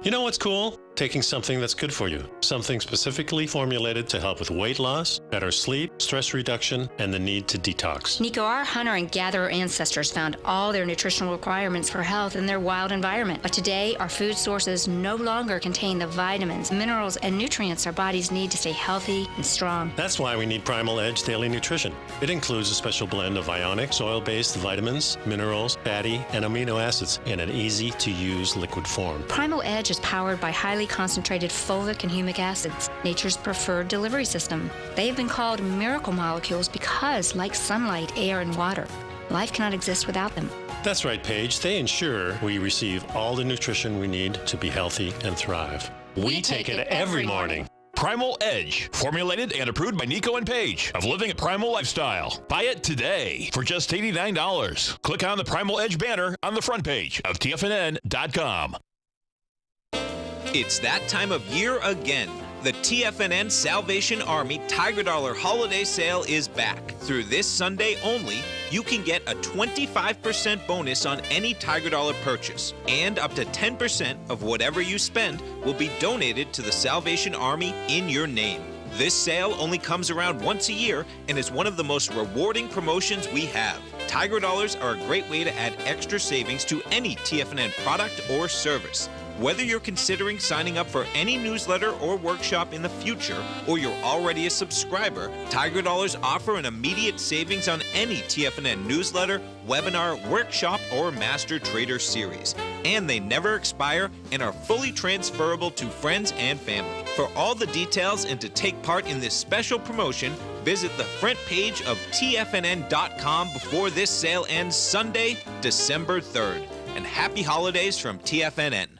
You know what's cool? Taking something that's good for you. Something specifically formulated to help with weight loss, better sleep, stress reduction, and the need to detox. Nico, our hunter and gatherer ancestors found all their nutritional requirements for health in their wild environment. But today, our food sources no longer contain the vitamins, minerals, and nutrients our bodies need to stay healthy and strong. That's why we need Primal Edge Daily Nutrition. It includes a special blend of ionic, soil-based vitamins, minerals, fatty, and amino acids in an easy-to-use liquid form. Primal Edge is powered by highly concentrated fulvic and humic acids, nature's preferred delivery system. They have been called miracle molecules because, like sunlight, air, and water, life cannot exist without them. That's right, Paige. They ensure we receive all the nutrition we need to be healthy and thrive. We take it every morning. Primal Edge, formulated and approved by Nico and Paige of Living a Primal Lifestyle. Buy it today for just $89. Click on the Primal Edge banner on the front page of TFNN.com. It's that time of year again. The TFNN Salvation Army Tiger Dollar Holiday Sale is back. Through this Sunday only, you can get a 25% bonus on any Tiger Dollar purchase, and up to 10% of whatever you spend will be donated to the Salvation Army in your name. This sale only comes around once a year and is one of the most rewarding promotions we have. Tiger Dollars are a great way to add extra savings to any TFNN product or service. Whether you're considering signing up for any newsletter or workshop in the future, or you're already a subscriber, Tiger Dollars offer an immediate savings on any TFNN newsletter, webinar, workshop, or Master Trader series. And they never expire and are fully transferable to friends and family. For all the details and to take part in this special promotion, visit the front page of TFNN.com before this sale ends Sunday, December 3rd. And happy holidays from TFNN.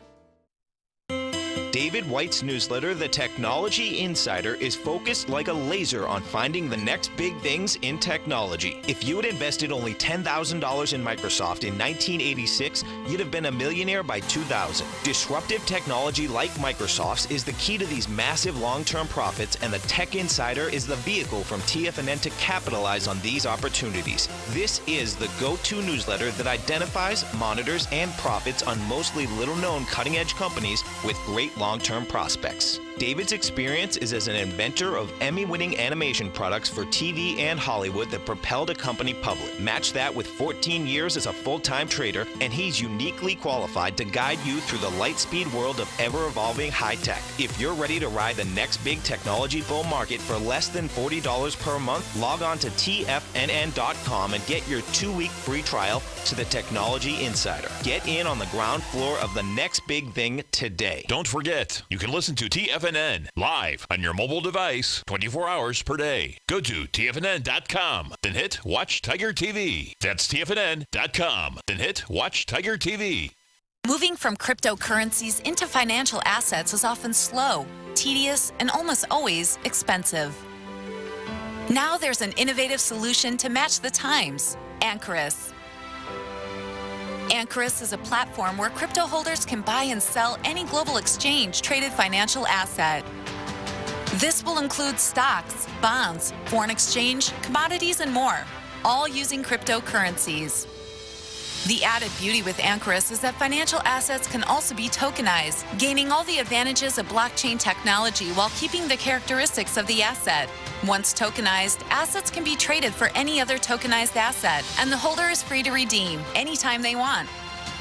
David White's newsletter, The Technology Insider, is focused like a laser on finding the next big things in technology. If you had invested only $10,000 in Microsoft in 1986, you'd have been a millionaire by 2000. Disruptive technology like Microsoft's is the key to these massive long-term profits, and the Tech Insider is the vehicle from TFNN to capitalize on these opportunities. This is the go-to newsletter that identifies, monitors, and profits on mostly little-known cutting-edge companies with great long-term prospects. David's experience is as an inventor of Emmy-winning animation products for TV and Hollywood that propelled a company public. Match that with 14 years as a full-time trader, and he's uniquely qualified to guide you through the light-speed world of ever-evolving high-tech. If you're ready to ride the next big technology bull market for less than $40 per month, log on to TFNN.com and get your 2-week free trial to the Technology Insider. Get in on the ground floor of the next big thing today. Don't forget, you can listen to TFNN live on your mobile device 24 hours per day. Go to TFNN.com, then hit Watch Tiger TV. That's TFNN.com, then hit Watch Tiger TV. Moving from cryptocurrencies into financial assets is often slow, tedious, and almost always expensive. Now there's an innovative solution to match the times: Anchorus. Anchorus is a platform where crypto holders can buy and sell any global exchange-traded financial asset. This will include stocks, bonds, foreign exchange, commodities, and more, all using cryptocurrencies. The added beauty with Anchorus is that financial assets can also be tokenized, gaining all the advantages of blockchain technology while keeping the characteristics of the asset. Once tokenized, assets can be traded for any other tokenized asset, and the holder is free to redeem anytime they want.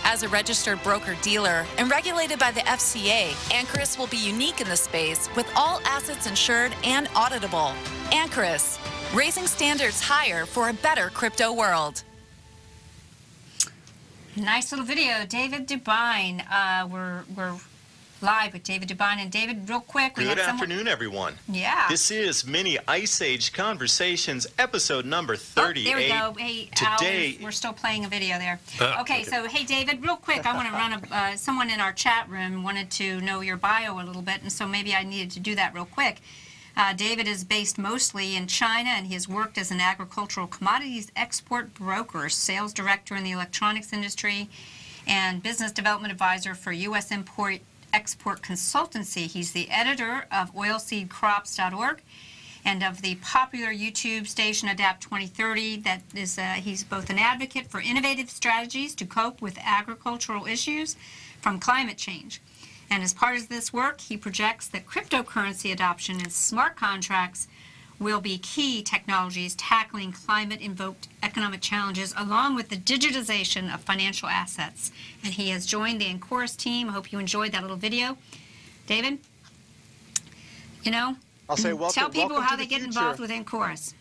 As a registered broker-dealer and regulated by the FCA, Anchorus will be unique in the space, with all assets insured and auditable. Anchorus, raising standards higher for a better crypto world. Nice little video. David Dubine. We're live with David Dubine. And David, real quick. Good afternoon, everyone. Yeah. This is Mini Ice Age Conversations, episode number 38. Oh, there we go. Hey, today, we're still playing a video there. Okay, so, hey, David, real quick, I want to run someone in our chat room wanted to know your bio a little bit, and so maybe I needed to do that real quick. David is based mostly in China, and he has worked as an agricultural commodities export broker, sales director in the electronics industry, and business development advisor for U.S. Import-Export Consultancy. He's the editor of oilseedcrops.org and of the popular YouTube station Adapt 2030. That is, he's both an advocate for innovative strategies to cope with agricultural issues from climate change. And as part of this work, he projects that cryptocurrency adoption and smart contracts will be key technologies tackling climate-invoked economic challenges, along with the digitization of financial assets. And he has joined the Anchorus team. I hope you enjoyed that little video. David, you know, I'll say tell people how they get future. involved with Anchorus.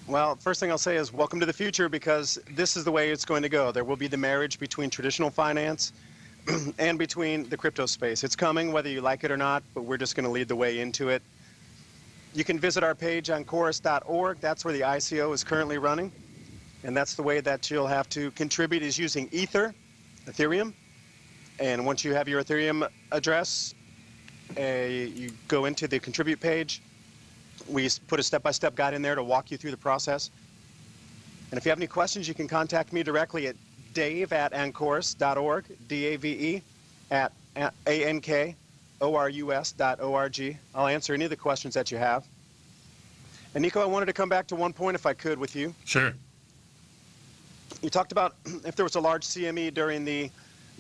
Well, first thing I'll say is welcome to the future, because this is the way it's going to go. There will be the marriage between traditional finance and between the crypto space. It's coming, whether you like it or not, but we're just going to lead the way into it. You can visit our page on chorus.org. That's where the ICO is currently running. And that's the way that you'll have to contribute, is using Ethereum. And once you have your Ethereum address, you go into the contribute page. We put a step-by-step guide in there to walk you through the process. And if you have any questions, you can contact me directly at dave@anchorus.org, D-A-V-E, at ANKORUS.org. I'll answer any of the questions that you have. And Nico, I wanted to come back to one point, if I could, with you. Sure. You talked about if there was a large CME during the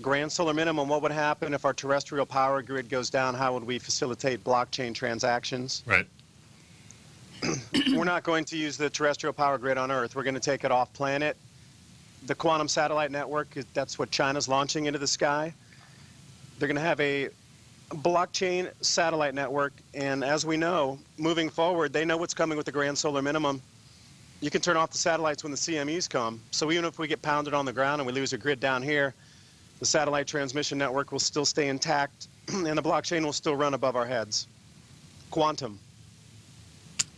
grand solar minimum, what would happen if our terrestrial power grid goes down? How would we facilitate blockchain transactions? Right. We're not going to use the terrestrial power grid on Earth. We're going to take it off planet. The quantum satellite network, that's what China's launching into the sky. They're going to have a blockchain satellite network, and as we know, moving forward, they know what's coming with the grand solar minimum. You can turn off the satellites when the CMEs come. So even if we get pounded on the ground and we lose a grid down here, the satellite transmission network will still stay intact, and the blockchain will still run above our heads. Quantum.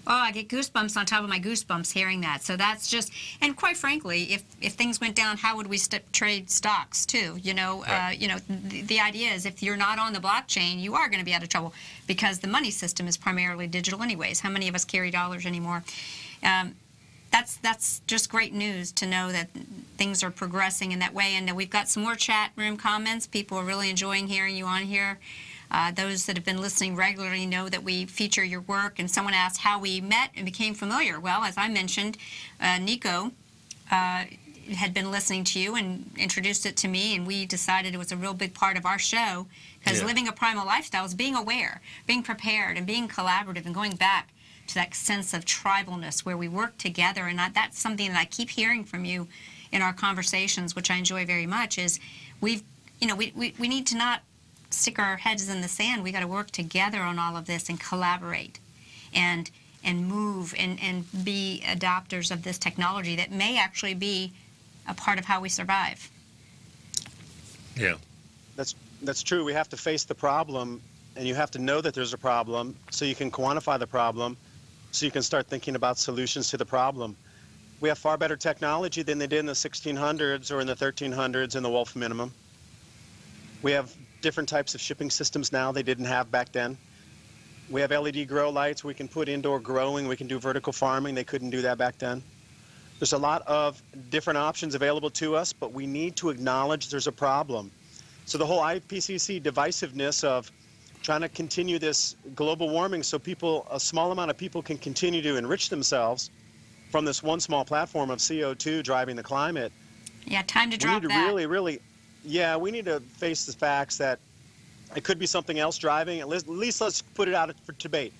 Oh, I get goosebumps on top of my goosebumps hearing that. So that's just, and quite frankly, if things went down, how would we trade stocks too? You know, Right. The idea is if you're not on the blockchain, you are going to be out of trouble because the money system is primarily digital anyways. How many of us carry dollars anymore? That's just great news to know that things are progressing in that way. And we've got some more chat room comments. People are really enjoying hearing you on here. Those that have been listening regularly know that we feature your work. And someone asked how we met and became familiar. Well, as I mentioned, Nico had been listening to you and introduced it to me, and we decided it was a real big part of our show because living a primal lifestyle is being aware, being prepared, and being collaborative and going back to that sense of tribalness where we work together. And that's something that I keep hearing from you in our conversations, which I enjoy very much, is we need to not stick our heads in the sand. We got to work together on all of this and collaborate and move and be adopters of this technology that may actually be a part of how we survive. Yeah. That's true. We have to face the problem, and you have to know that there's a problem so you can quantify the problem, so you can start thinking about solutions to the problem. We have far better technology than they did in the 1600s or in the 1300s in the Wolf minimum. We have different types of shipping systems now they didn't have back then. We have LED grow lights. We can put indoor growing. We can do vertical farming. They couldn't do that back then. There's a lot of different options available to us, but we need to acknowledge there's a problem. So the whole IPCC divisiveness of trying to continue this global warming so a small amount of people can continue to enrich themselves from this one small platform of CO2 driving the climate. Yeah, time to drop that. We need to face the facts that it could be something else driving. At least let's put it out for debate.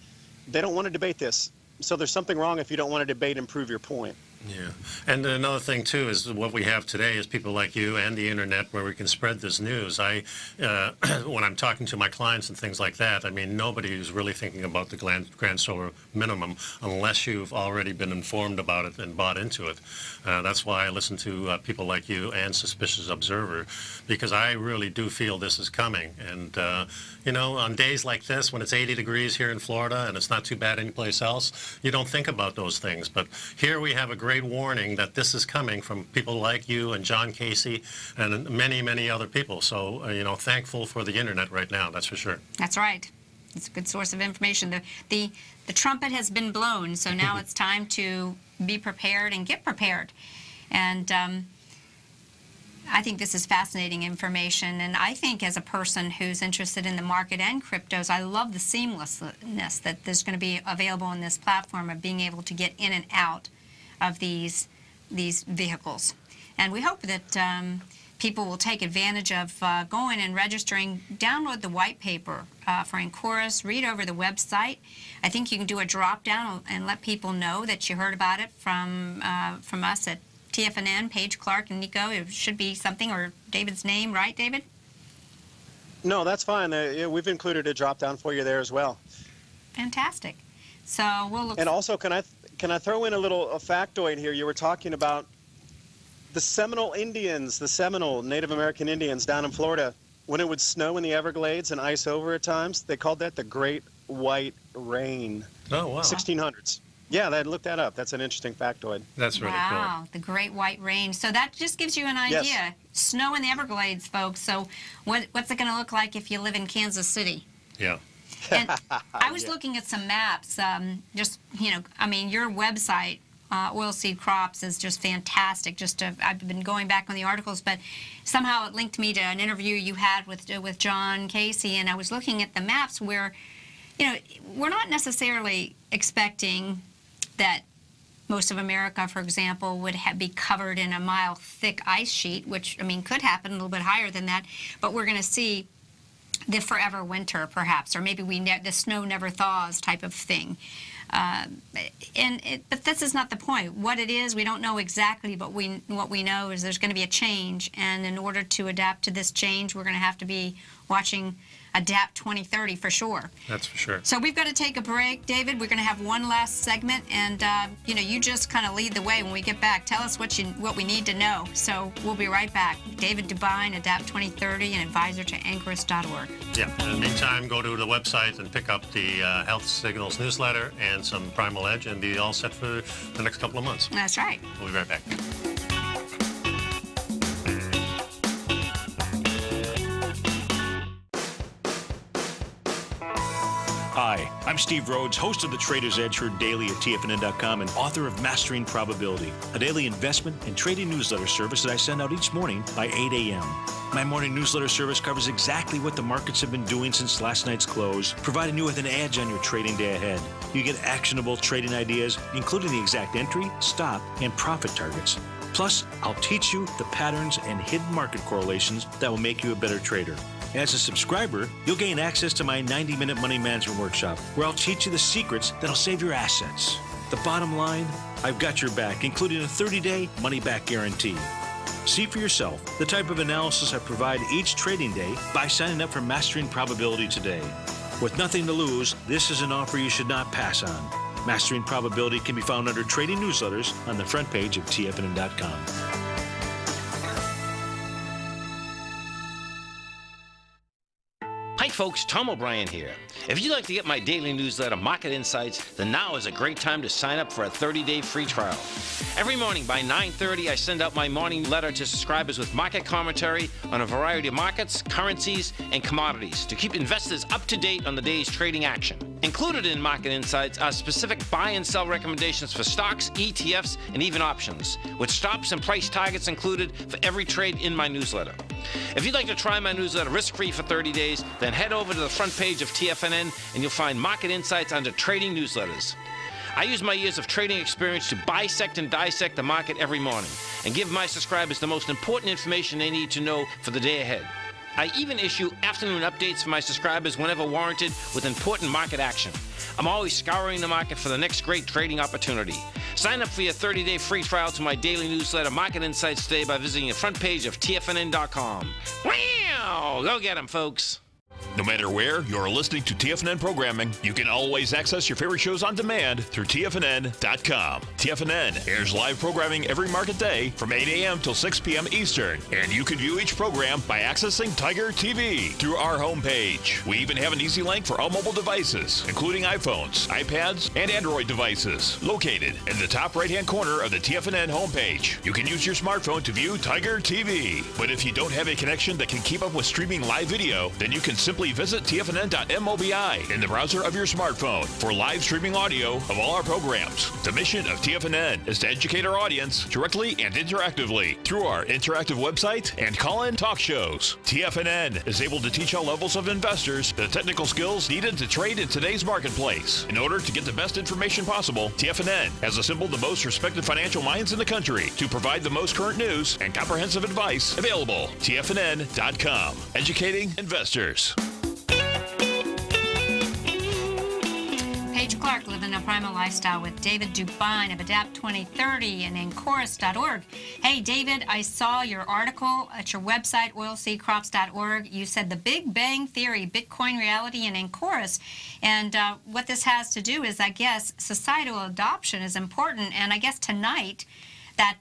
They don't want to debate this. So there's something wrong if you don't want to debate and prove your point. Yeah. And another thing, too, is what we have today is people like you and the Internet where we can spread this news. When I'm talking to my clients and things like that, I mean, nobody is really thinking about the grand solar minimum unless you've already been informed about it and bought into it. That's why I listen to people like you and Suspicious Observer, because I really do feel this is coming. And, on days like this, when it's 80 degrees here in Florida and it's not too bad anyplace else, you don't think about those things. But here we have a great warning that this is coming from people like you and John Casey and many, many other people. So, thankful for the Internet right now, that's for sure. That's right. It's a good source of information. The trumpet has been blown, so now it's time to be prepared and get prepared. And I think this is fascinating information, and I think as a person who's interested in the market and cryptos, I love the seamlessness that there's going to be available on this platform of being able to get in and out of these vehicles. And we hope that people will take advantage of going and registering. Download the white paper for Ancoris, read over the website. I think you can do a drop down and let people know that you heard about it from us at TFNN, Paige Clarke and Nico. It should be something, or David's name, right, David? No, that's fine. We've included a drop down for you there as well. Fantastic. So we'll look. And also, can I throw in a factoid here? You were talking about the Seminole Indians, the Seminole Native American Indians down in Florida. When it would snow in the Everglades and ice over at times, they called that the Great White Rain. Oh, wow. 1600s. Yeah, look that up. That's an interesting factoid. That's really cool. Wow, the Great White Rain. So that just gives you an idea. Yes. Snow in the Everglades, folks. So what's it going to look like if you live in Kansas City? Yeah. And I was looking at some maps. Your website, Oilseed Crops, is just fantastic. I've been going back on the articles, but somehow it linked me to an interview you had with John Casey, and I was looking at the maps where, we're not necessarily expecting that most of America, for example, would be covered in a mile thick ice sheet, which, could happen a little bit higher than that, but we're going to see the forever winter, perhaps, or maybe the snow never thaws type of thing. But this is not the point. What it is, we don't know exactly, but what we know is there's going to be a change, and in order to adapt to this change, we're going to have to be watching Adapt 2030 for sure. That's for sure. So we've got to take a break, David. We're going to have one last segment, and you know, you just kind of lead the way when we get back. Tell us what we need to know. So we'll be right back. David Dubine, Adapt 2030, and advisor to Anchorus.org. Yeah. In the meantime, go to the website and pick up the Health Signals newsletter and some Primal Edge, and be all set for the next couple of months. That's right. We'll be right back. Hi, I'm Steve Rhodes, host of the Trader's Edge, heard daily at TFNN.com and author of Mastering Probability, a daily investment and trading newsletter service that I send out each morning by 8 a.m. My morning newsletter service covers exactly what the markets have been doing since last night's close, providing you with an edge on your trading day ahead. You get actionable trading ideas, including the exact entry, stop, and profit targets. Plus, I'll teach you the patterns and hidden market correlations that will make you a better trader. As a subscriber, you'll gain access to my 90-minute money management workshop, where I'll teach you the secrets that'll save your assets. The bottom line, I've got your back, including a 30-day money-back guarantee. See for yourself the type of analysis I provide each trading day by signing up for Mastering Probability today. With nothing to lose, this is an offer you should not pass on. Mastering Probability can be found under Trading Newsletters on the front page of TFNN.com. Hi folks, Tom O'Brien here. If you'd like to get my daily newsletter, Market Insights, then now is a great time to sign up for a 30-day free trial. Every morning by 9:30, I send out my morning letter to subscribers with market commentary on a variety of markets, currencies, and commodities to keep investors up to date on the day's trading action. Included in Market Insights are specific buy and sell recommendations for stocks, ETFs, and even options, with stops and price targets included for every trade in my newsletter. If you'd like to try my newsletter risk-free for 30 days, then head over to the front page of TFNN and you'll find Market Insights under Trading Newsletters. I use my years of trading experience to bisect and dissect the market every morning and give my subscribers the most important information they need to know for the day ahead. I even issue afternoon updates for my subscribers whenever warranted with important market action. I'm always scouring the market for the next great trading opportunity. Sign up for your 30-day free trial to my daily newsletter, Market Insights, today by visiting the front page of TFNN.com. Wow! Go get 'em, folks. No matter where you're listening to TFNN programming, you can always access your favorite shows on demand through TFNN.com. TFNN airs live programming every market day from 8 a.m. till 6 p.m. Eastern, and you can view each program by accessing Tiger TV through our homepage. We even have an easy link for all mobile devices, including iPhones, iPads, and Android devices, located in the top right-hand corner of the TFNN homepage. You can use your smartphone to view Tiger TV, but if you don't have a connection that can keep up with streaming live video, then you can simply visit TFNN.mobi in the browser of your smartphone for live streaming audio of all our programs. The mission of TFNN is to educate our audience directly and interactively through our interactive website and call-in talk shows. TFNN is able to teach all levels of investors the technical skills needed to trade in today's marketplace. In order to get the best information possible, TFNN has assembled the most respected financial minds in the country to provide the most current news and comprehensive advice available. TFNN.com, educating investors. Paige Clarke, living a primal lifestyle with David Dubine of Adapt 2030 and Anchorus.org. Hey, David, I saw your article at your website, oilseedcrops.org. You said the Big Bang Theory, Bitcoin reality, and Anchorus. And what this has to do is, I guess, societal adoption is important. And I guess tonight, that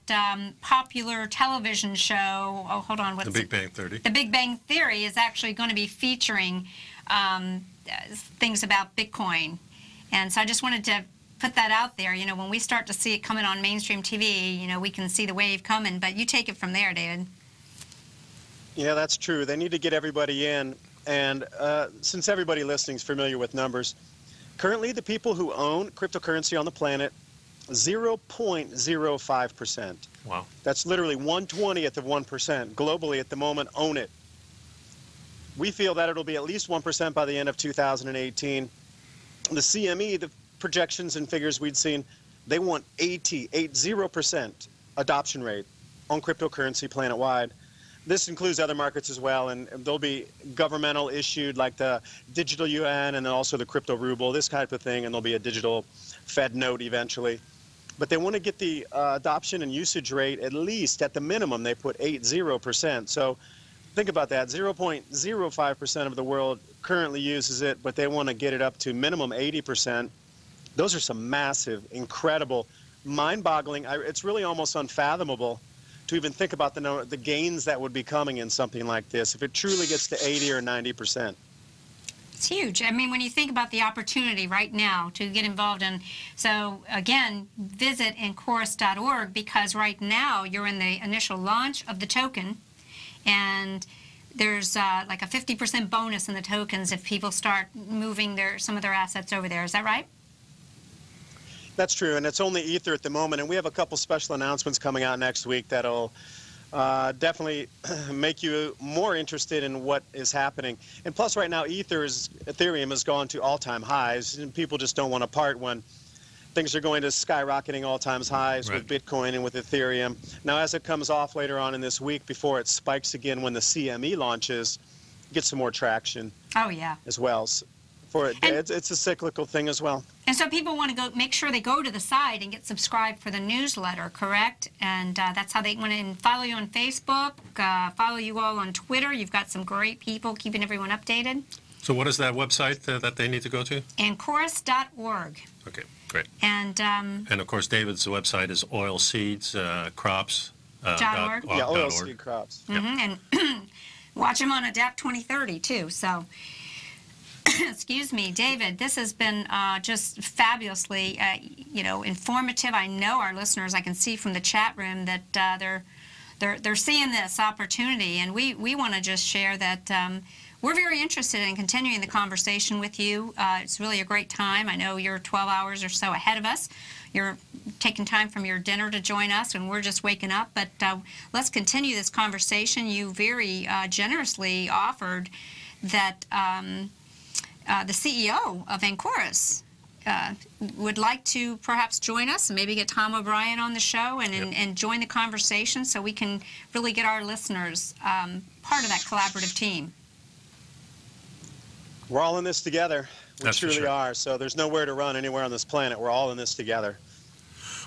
popular television show, oh, hold on, what's The Big Bang Theory. The Big Bang Theory is actually going to be featuring things about Bitcoin. And so I just wanted to put that out there. You know, when we start to see it coming on mainstream TV, you know, we can see the wave coming. But you take it from there, David. Yeah, that's true. They need to get everybody in. And since everybody listening is familiar with numbers, currently the people who own cryptocurrency on the planet, 0.05%. Wow. That's literally 1/20th of 1% globally at the moment own it. We feel that it'll be at least 1% by the end of 2018. The CME, the projections and figures we'd seen, they want 80% adoption rate on cryptocurrency planet-wide. This includes other markets as well, and there'll be governmental issued like the digital yuan and then also the crypto ruble, this type of thing, and there'll be a digital Fed note eventually. But they want to get the adoption and usage rate at least at the minimum. They put 80%. So think about that. 0.05% of the world currently uses it, but they want to get it up to minimum 80%. Those are some massive, incredible, mind-boggling. It's really almost unfathomable to even think about the gains that would be coming in something like this if it truly gets to 80 or 90%. It's huge. I mean, when you think about the opportunity right now to get involved in, so again, visit Enchorus.org, because right now you're in the initial launch of the token, and there's like a 50% bonus in the tokens if people start moving some of their assets over there. Is that right? That's true, and it's only Ether at the moment, and we have a couple special announcements coming out next week that'll definitely make you more interested in what is happening. And plus, right now, Ethereum has gone to all-time highs, and people just don't want to part when things are going to skyrocketing all-time highs with Bitcoin and with Ethereum. Now, as it comes off later on in this week, before it spikes again when the CME launches, get some more traction. Oh, yeah. As well. So it's a cyclical thing as well. And so people want to go, make sure they go to the site and get subscribed for the newsletter, correct? And that's how they want to follow you on Facebook, follow you all on Twitter. You've got some great people keeping everyone updated. So what is that website that they need to go to? Enchorus.org. Okay, great. And of course, David's website is oilseeds.crops.org. Yeah, oilseed crops. And watch him on Adapt 2030 too. So. Excuse me, David, this has been just fabulously, informative. I know our listeners, I can see from the chat room that they're seeing this opportunity, and we want to just share that we're very interested in continuing the conversation with you. It's really a great time. I know you're 12 hours or so ahead of us. You're taking time from your dinner to join us, and we're just waking up. But let's continue this conversation. You very generously offered that the CEO of Enchorus would like to perhaps join us and maybe get Tom O'Brien on the show and join the conversation so we can really get our listeners part of that collaborative team. We're all in this together. We truly sure. are. So there's nowhere to run anywhere on this planet. We're all in this together.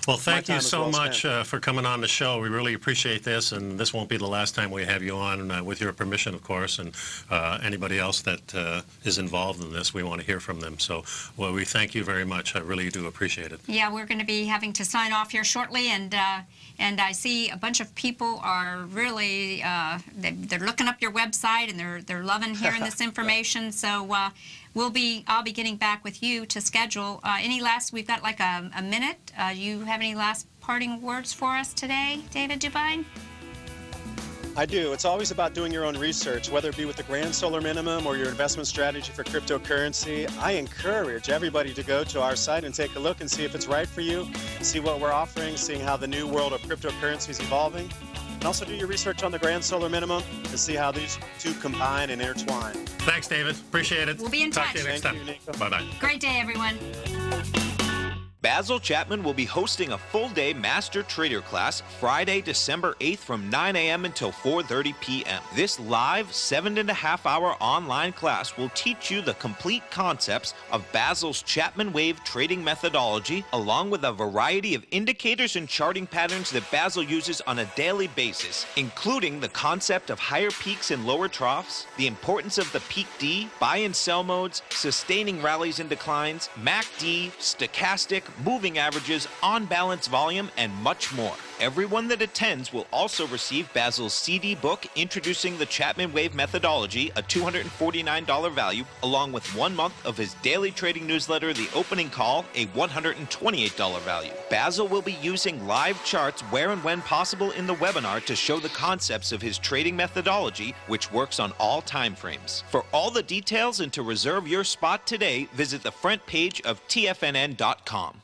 Well, thank you so much for coming on the show. We really appreciate this, and this won't be the last time we have you on, with your permission, of course, and anybody else that is involved in this, we want to hear from them. So, well, we thank you very much. I really do appreciate it. Yeah, we're going to be having to sign off here shortly, and I see a bunch of people are really, they're looking up your website, and they're loving hearing this information. So I'll be getting back with you to schedule. We've got like a minute. You have any last parting words for us today, David Dubine? I do. It's always about doing your own research, whether it be with the Grand Solar Minimum or your investment strategy for cryptocurrency. I encourage everybody to go to our site and take a look and see if it's right for you, see what we're offering, seeing how the new world of cryptocurrency is evolving. And also do your research on the Grand Solar Minimum to see how these two combine and intertwine. Thanks, David. Appreciate it. We'll be in touch. Talk to you next time. Bye-bye. Great day, everyone. Basil Chapman will be hosting a full-day Master Trader class Friday, December 8th from 9 a.m. until 4:30 p.m. This live 7.5-hour online class will teach you the complete concepts of Basil's Chapman Wave trading methodology, along with a variety of indicators and charting patterns that Basil uses on a daily basis, including the concept of higher peaks and lower troughs, the importance of the peak D, buy and sell modes, sustaining rallies and declines, MACD, stochastic, moving averages, on-balance volume, and much more. Everyone that attends will also receive Basil's CD book introducing the Chapman Wave methodology, a $249 value, along with 1 month of his daily trading newsletter, The Opening Call, a $128 value. Basil will be using live charts where and when possible in the webinar to show the concepts of his trading methodology, which works on all time frames. For all the details and to reserve your spot today, visit the front page of TFNN.com.